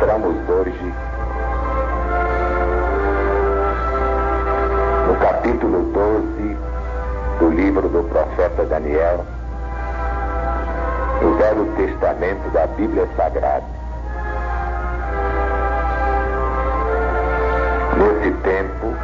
Entramos hoje no capítulo 12 do livro do profeta Daniel, do Velho Testamento da Bíblia Sagrada. Nesse tempo,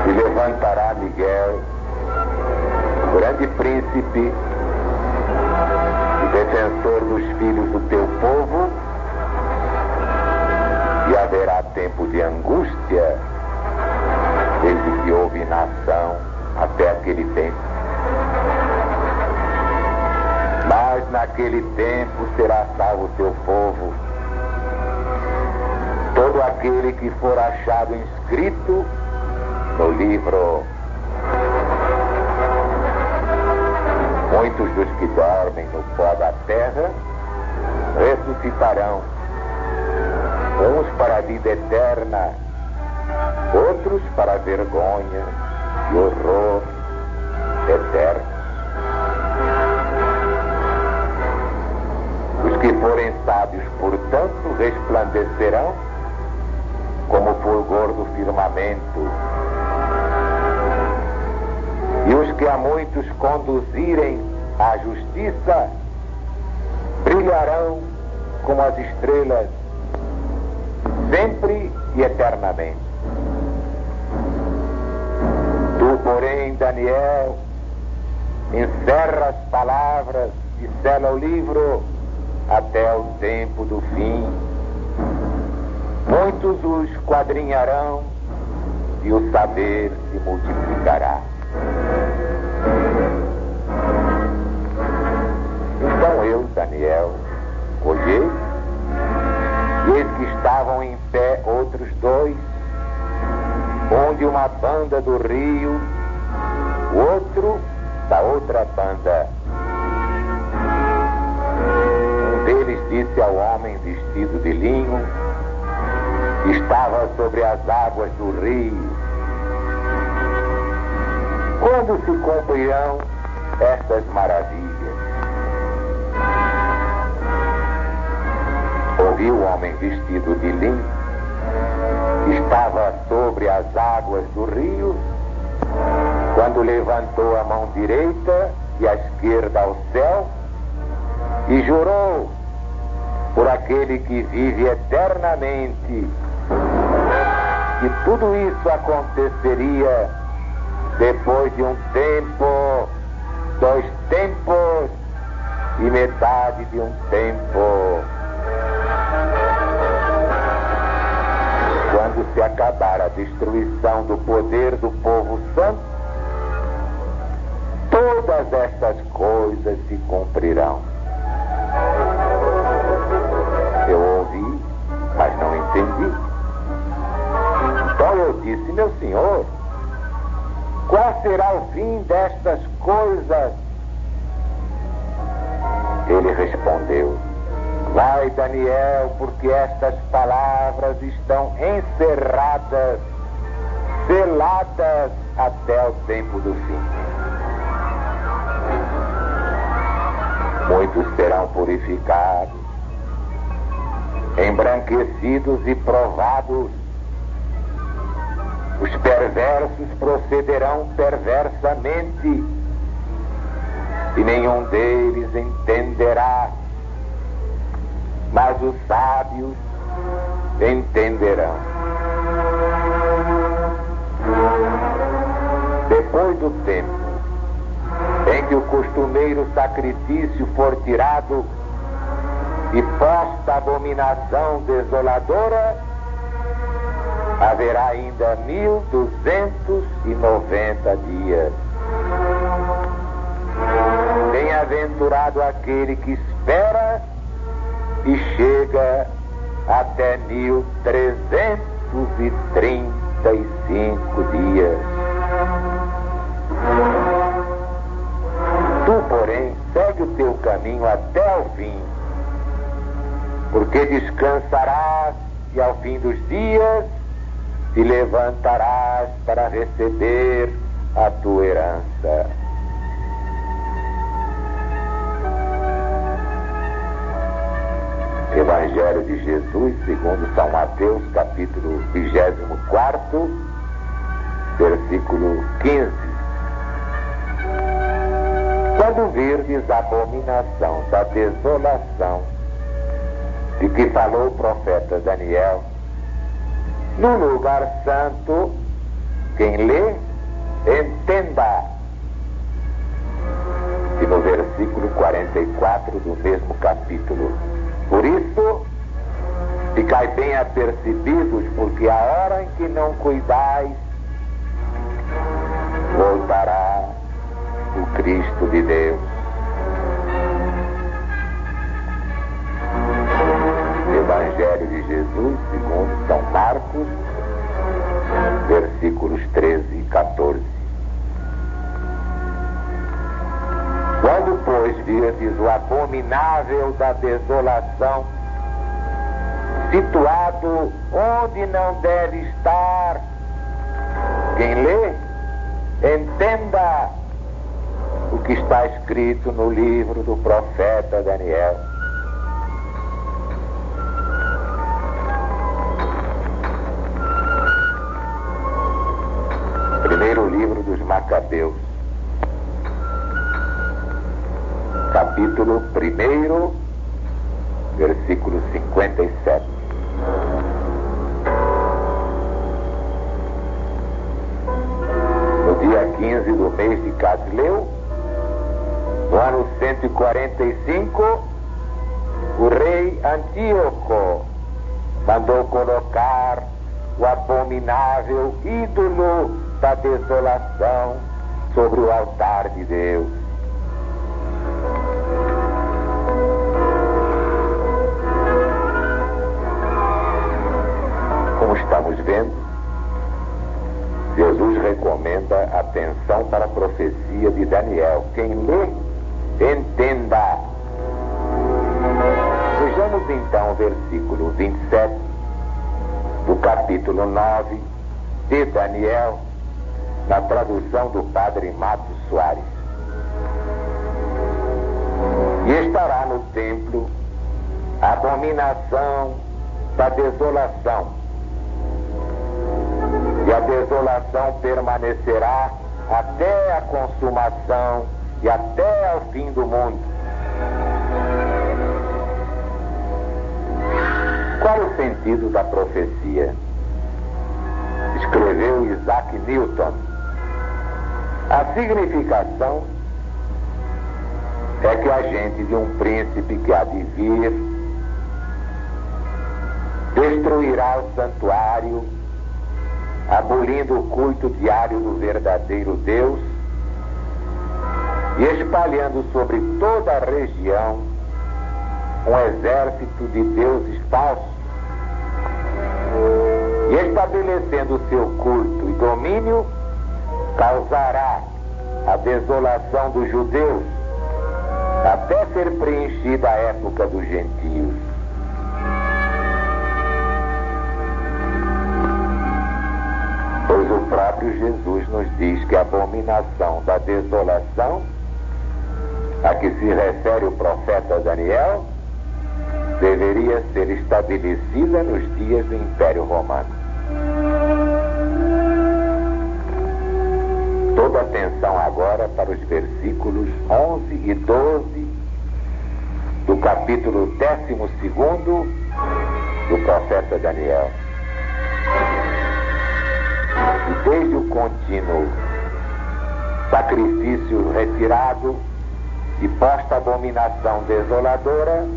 se levantará Miguel, grande príncipe, defensor dos filhos do teu povo, e haverá tempo de angústia desde que houve nação até aquele tempo. Mas naquele tempo será salvo o teu povo, todo aquele que for achado inscrito no livro. Muitos dos que dormem no pó da terra ressuscitarão, uns para a vida eterna, outros para a vergonha e horror eterno. Os que forem sábios, portanto, resplandecerão como o fulgor do firmamento, e os que a muitos conduzirem à justiça brilharão como as estrelas, sempre e eternamente. Tu, porém, Daniel, encerra as palavras e sela o livro até o tempo do fim. Muitos os esquadrinharão e o saber se multiplicará. Então eu, Daniel, olhei, e eis que estavam em pé outros dois, um de uma banda do rio, o outro da outra banda. Um deles disse ao homem vestido de linho, que estava sobre as águas do rio: quando se cumprirão estas maravilhas? Ouvi o homem vestido de linho, que estava sobre as águas do rio, quando levantou a mão direita e a esquerda ao céu, e jurou por aquele que vive eternamente, que tudo isso aconteceria depois de um tempo, 2 tempos e metade de um tempo. Quando se acabar a destruição do poder do povo santo, todas estas coisas se cumprirão. Eu ouvi, mas não entendi. Então eu disse: meu senhor, qual será o fim destas coisas? Ele respondeu: vai, Daniel, porque estas palavras estão encerradas, seladas até o tempo do fim. Muitos serão purificados, embranquecidos e provados. Os perversos procederão perversamente, e nenhum deles entenderá, mas os sábios entenderão. Depois do tempo em que o costumeiro sacrifício for tirado e posta a abominação desoladora, haverá ainda 1290 dias. Bem-aventurado aquele que espera e chega até 1335 dias. Tu, porém, segue o teu caminho até o fim, porque descansarás e ao fim dos dias te levantarás para receber a tua herança. segundo São Mateus, capítulo 24, versículo 15. Quando virdes a abominação da desolação de que falou o profeta Daniel, no lugar santo, quem lê, entenda. E no versículo 44 do mesmo capítulo: por isso, ficai bem apercebidos, porque a hora em que não cuidais, voltará o Cristo de Deus. Evangelho de Jesus segundo São Marcos, versículos 13 e 14. Quando, pois, virdes o abominável da desolação, situado onde não deve estar, quem lê, entenda o que está escrito no livro do profeta Daniel. Primeiro livro dos Macabeus, capítulo 1, versículo 57. No dia 15 do mês de Casleu, no ano 145, o rei Antíoco mandou colocar o abominável ídolo da desolação sobre o altar de Deus. Como estamos vendo, Jesus recomenda atenção para a profecia de Daniel. Quem lê, entenda. Vejamos então o versículo 27 do capítulo 9 de Daniel, na tradução do padre Matos Soares. E estará no templo a abominação da desolação, e a desolação permanecerá até a consumação e até ao fim do mundo. Qual o sentido da profecia? Escreveu Isaac Newton. A significação é que a gente de um príncipe que há de vir destruirá o santuário, abolindo o culto diário do verdadeiro Deus e espalhando sobre toda a região um exército de deuses falsos, e estabelecendo seu culto e domínio, causará a desolação dos judeus até ser preenchida a época dos gentios. Pois o próprio Jesus nos diz que a abominação da desolação, a que se refere o profeta Daniel, deveria ser estabelecida nos dias do Império Romano. Toda atenção agora para os versículos 11 e 12 do capítulo 12 do profeta Daniel. E desde o contínuo sacrifício retirado e posta abominação desoladora,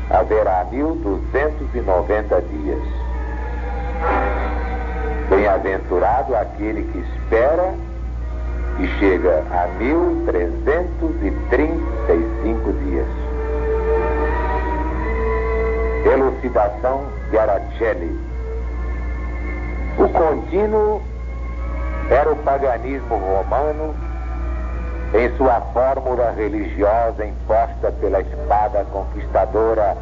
haverá 1290 dias. Bem-aventurado aquele que espera e chega a 1335 dias. Elucidação de Aracelli. O contínuo era o paganismo romano em sua fórmula religiosa imposta pela espada conquistadora,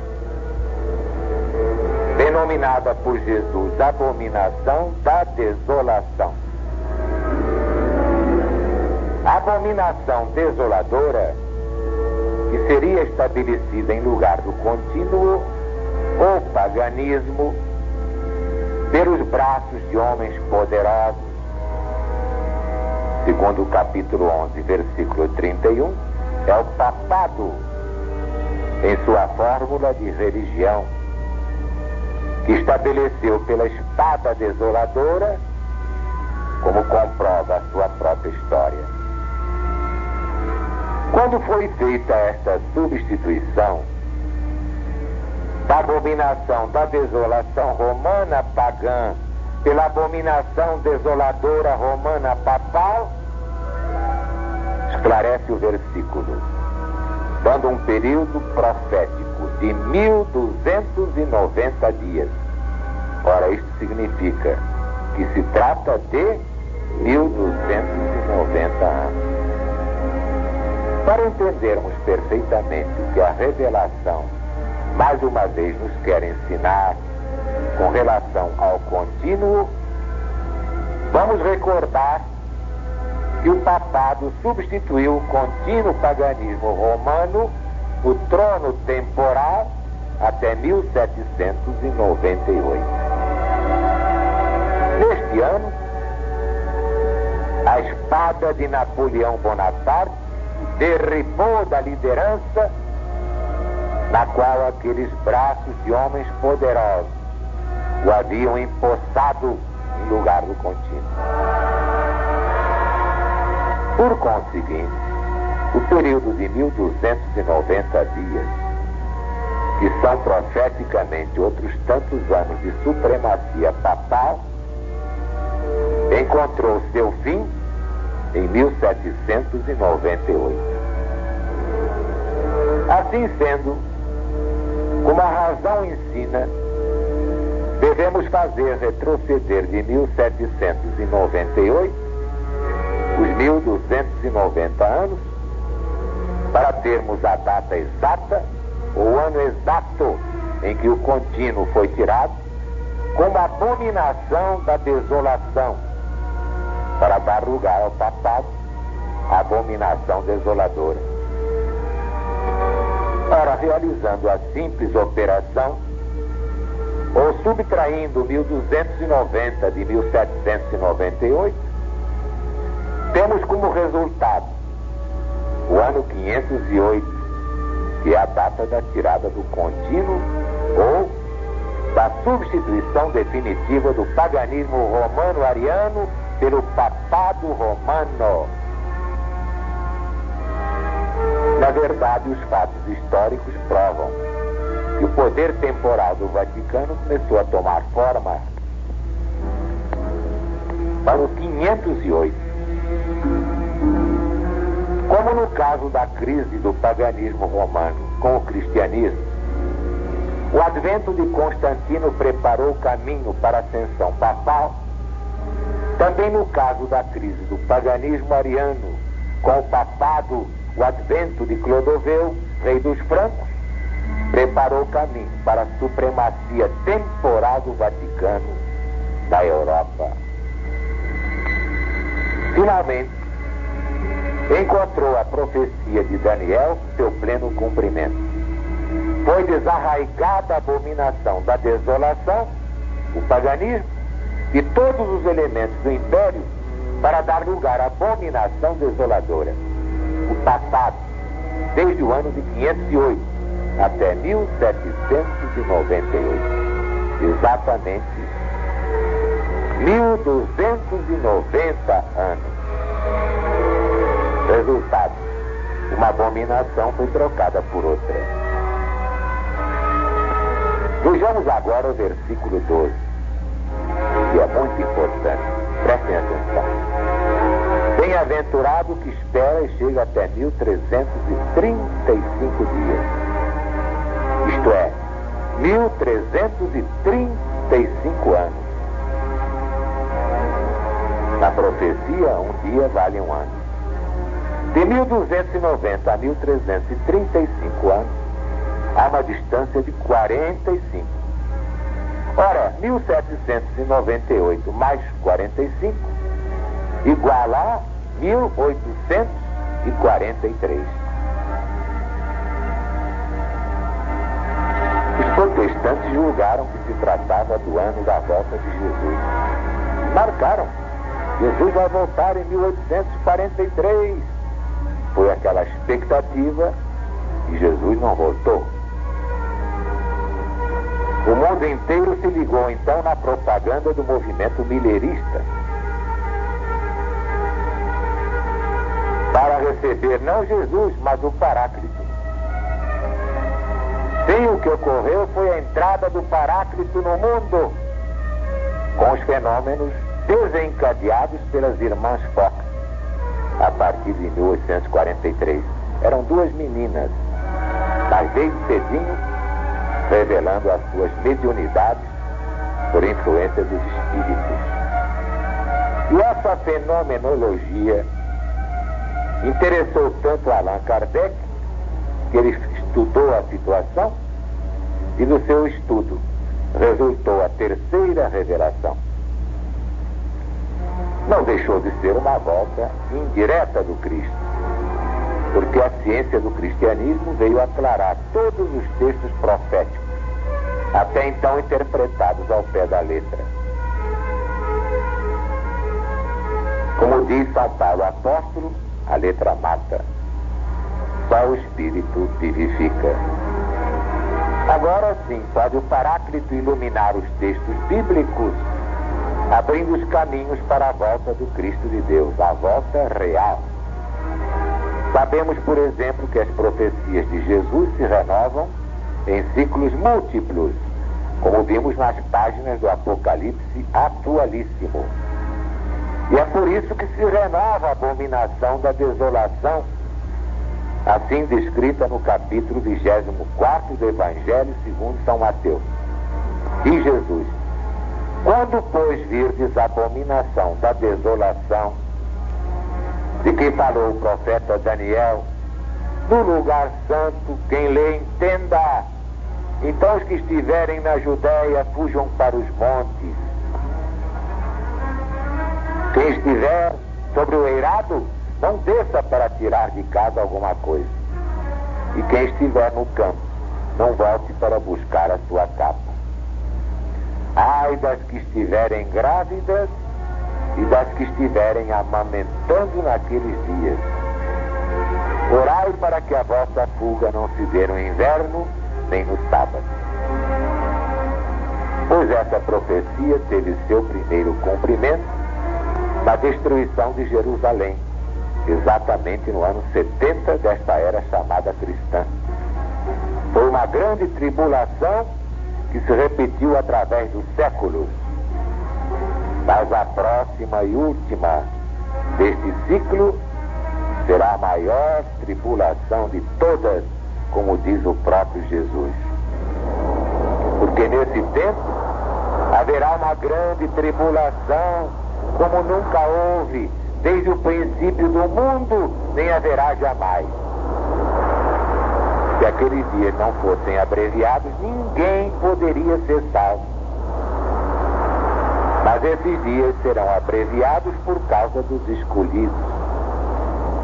denominada por Jesus abominação da desolação. A abominação desoladora, que seria estabelecida em lugar do contínuo, o paganismo, pelos braços de homens poderosos, segundo o capítulo 11, versículo 31, é o papado em sua fórmula de religião, que estabeleceu pela espada desoladora, como comprova a sua própria história. Quando foi feita esta substituição da abominação da desolação romana pagã pela abominação desoladora romana papal, esclarece o versículo, dando um período profético de 1290 dias. Ora, isto significa que se trata de 1290 anos. Para entendermos perfeitamente o que a revelação mais uma vez nos quer ensinar com relação ao contínuo, vamos recordar que o papado substituiu o contínuo paganismo romano no trono temporal até 1798. Neste ano, a espada de Napoleão Bonaparte derribou da liderança na qual aqueles braços de homens poderosos o haviam empossado em lugar do contínuo. Por conseguinte, o período de 1290 dias, que são profeticamente outros tantos anos de supremacia papal, encontrou seu fim em 1798. Assim sendo, como a razão ensina, devemos fazer retroceder de 1798 os 1290 anos para termos a data exata, o ano exato em que o contínuo foi tirado, como abominação da desolação, para dar lugar ao papado, a abominação desoladora. Ora, realizando a simples operação, ou subtraindo 1290 de 1798, temos como resultado o ano 508, que é a data da tirada do contínuo ou da substituição definitiva do paganismo romano-ariano pelo papado romano. Na verdade, os fatos históricos provam que o poder temporal do Vaticano começou a tomar forma para o 508. Como no caso da crise do paganismo romano com o cristianismo, o advento de Constantino preparou o caminho para a ascensão papal, também no caso da crise do paganismo ariano com o papado, o advento de Clodoveu, rei dos francos, preparou o caminho para a supremacia temporal do Vaticano na Europa. Finalmente, encontrou a profecia de Daniel seu pleno cumprimento. Foi desarraigada a abominação da desolação, o paganismo, e todos os elementos do império para dar lugar à abominação desoladora, o papado, desde o ano de 508 até 1798. Exatamente 1290 anos. Resultado: uma abominação foi trocada por outra. Vejamos agora o versículo 12, que é muito importante. Prestem atenção. Bem-aventurado que espera e chega até 1335 dias. Isto é, 1335 anos. Na profecia, um dia vale um ano. De 1290 a 1335 anos, há uma distância de 45. Ora, 1798 mais 45 igual a 1843. Os protestantes julgaram que se tratava do ano da volta de Jesus. Marcaram. Jesus vai voltar em 1843. Foi aquela expectativa e Jesus não voltou. O mundo inteiro se ligou então na propaganda do movimento milerista para receber não Jesus, mas o Paráclito. Sim, o que ocorreu foi a entrada do Paráclito no mundo, com os fenômenos desencadeados pelas irmãs Fox, a partir de 1843. Eram duas meninas, mas desde cedinho, revelando as suas mediunidades por influência dos espíritos. E essa fenomenologia interessou tanto Allan Kardec, que ele estudou a situação, e do seu estudo resultou a terceira revelação. Não deixou de ser uma volta indireta do Cristo, porque a ciência do cristianismo veio aclarar todos os textos proféticos, até então interpretados ao pé da letra. Como diz São Paulo apóstolo, a letra mata, só o Espírito vivifica. Agora sim, pode o Paráclito iluminar os textos bíblicos, abrindo os caminhos para a volta do Cristo de Deus, a volta real. Sabemos, por exemplo, que as profecias de Jesus se renovam em ciclos múltiplos, como vimos nas páginas do Apocalipse atualíssimo. E é por isso que se renova a abominação da desolação, assim descrita no capítulo 24 do Evangelho segundo São Mateus. Diz Jesus: quando, pois, virdes a abominação da desolação, de que falou o profeta Daniel, no lugar santo, quem lê entenda. Então os que estiverem na Judéia fujam para os montes. Quem estiver sobre o eirado, não desça para tirar de casa alguma coisa. E quem estiver no campo, não volte para buscar a sua capa. Ai das que estiverem grávidas e das que estiverem amamentando naqueles dias. Orai para que a vossa fuga não se dê no inverno, nem no sábado. Pois essa profecia teve seu primeiro cumprimento na destruição de Jerusalém, exatamente no ano 70 desta era chamada cristã. Foi uma grande tribulação que se repetiu através dos séculos. Mas a próxima e última deste ciclo será a maior tribulação de todas, como diz o próprio Jesus. Porque nesse tempo haverá uma grande tribulação, como nunca houve, desde o princípio do mundo, nem haverá jamais. Se aqueles dias não fossem abreviados, ninguém poderia ser salvo. Mas esses dias serão abreviados por causa dos escolhidos,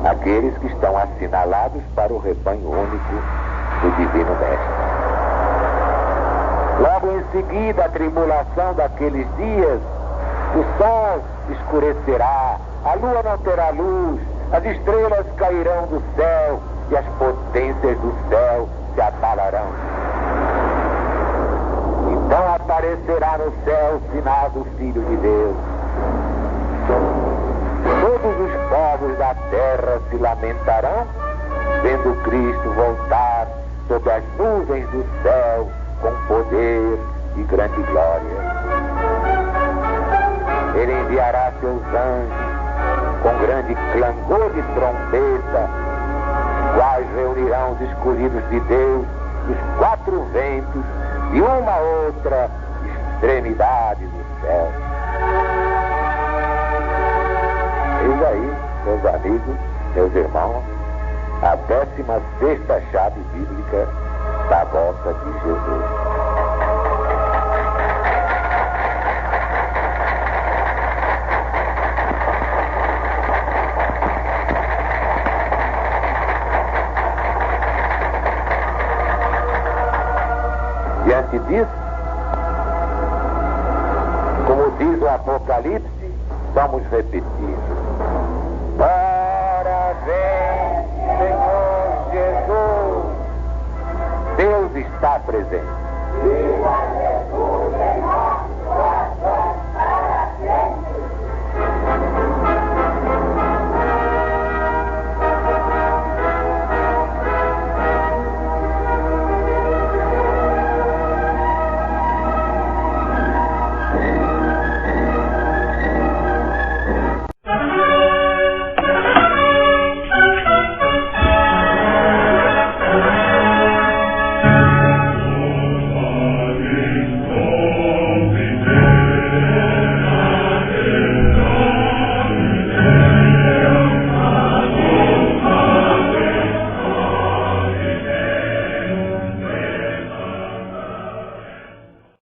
aqueles que estão assinalados para o rebanho único do Divino Mestre. Logo em seguida, a tribulação daqueles dias, o sol escurecerá, a lua não terá luz, as estrelas cairão do céu e as potências do céu se abalarão. Então aparecerá no céu o sinal do Filho de Deus. Todos os povos da terra se lamentarão, vendo Cristo voltar sobre as nuvens do céu com poder e grande glória. Ele enviará seus anjos com grande clangor de trombeta, quais reunirão os escolhidos de Deus dos quatro ventos e uma outra extremidade do céu. Eis aí, meus amigos, meus irmãos, a 16ª chave bíblica da volta de Jesus. diante disso, como diz o Apocalipse, vamos repetir. Ora vem, Senhor Jesus. Deus está presente.